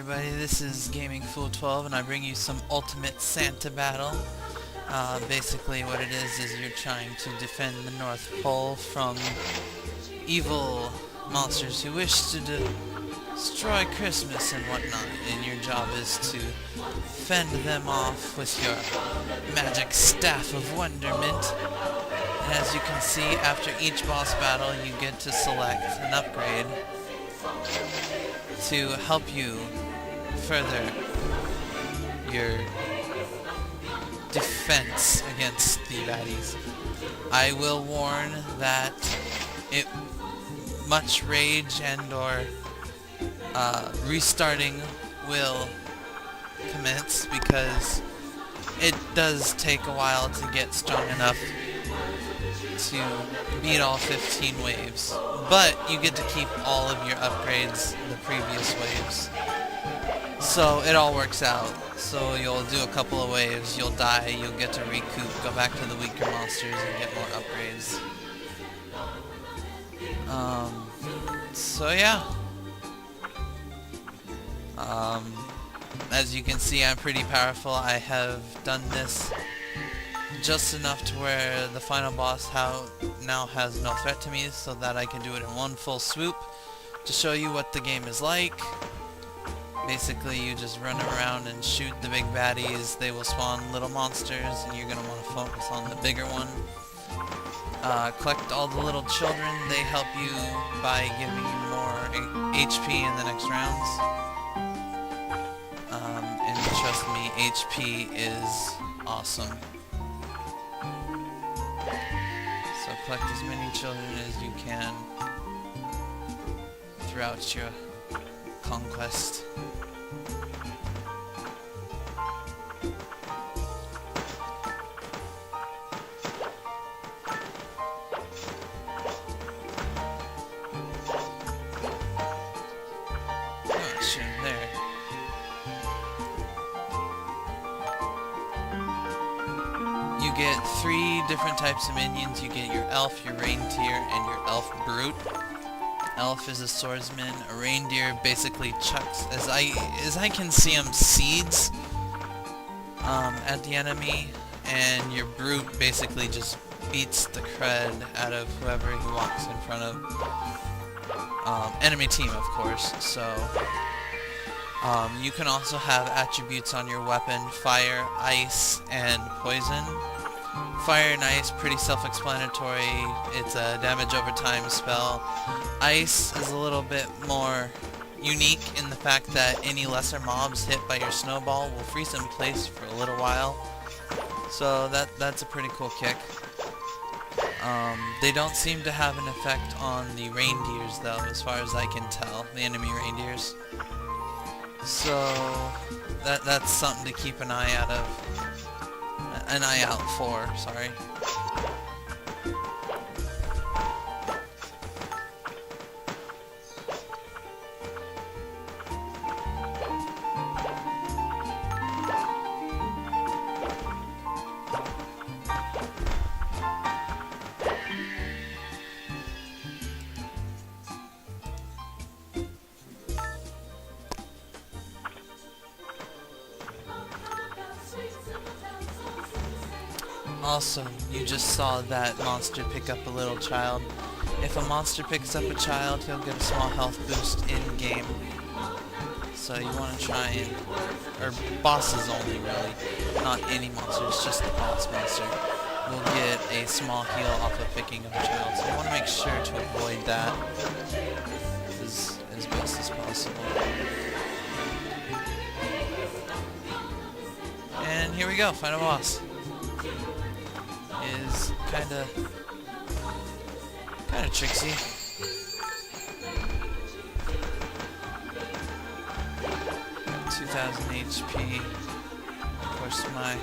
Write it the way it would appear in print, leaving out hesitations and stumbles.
everybody, this is Gaming Fool 12 and I bring you some Ultimate Santa Battle. Basically what it is you're trying to defend the North Pole from evil monsters who wish to destroy Christmas and whatnot, and your job is to fend them off with your magic staff of wonderment. And as you can see, after each boss battle you get to select an upgrade to help you further your defense against the baddies. I will warn that much rage and or restarting will commence because it does take a while to get strong enough to beat all 15 waves, but you get to keep all of your upgrades the previous waves, so it all works out. So you'll do a couple of waves, you'll die, you'll get to recoup, go back to the weaker monsters and get more upgrades. So yeah, as you can see, I'm pretty powerful. I have done this just enough to where the final boss now has no threat to me, so that I can do it in one full swoop to show you what the game is like. Basically, you just run around and shoot the big baddies. They will spawn little monsters, and you're going to want to focus on the bigger one. Collect all the little children. They help you by giving you more HP in the next rounds. And trust me, HP is awesome. So collect as many children as you can throughout your conquest. Oh, shoot him there. You get 3 different types of minions. You get your elf, your reindeer, and your elf brute. Elf is a swordsman. A reindeer basically chucks, as I can see him, seeds at the enemy, and your brute basically just beats the crud out of whoever he walks in front of. Enemy team, of course. So you can also have attributes on your weapon: fire, ice, and poison. Fire and ice, pretty self-explanatory. It's a damage over time spell. Ice is a little bit more unique in the fact that any lesser mobs hit by your snowball will freeze in place for a little while. So that's a pretty cool kick. They don't seem to have an effect on the reindeers though, as far as I can tell, the enemy reindeers. So that's something to keep an eye out for, sorry. Also, you just saw that monster pick up a little child. If a monster picks up a child, he'll get a small health boost in-game. So you want to try and... or bosses only, really. Not any monsters, just the boss monster. Will get a small heal off of picking up a child. So you want to make sure to avoid that as best as possible. And here we go, final boss. Is kinda tricksy. 2000 HP. Of course, my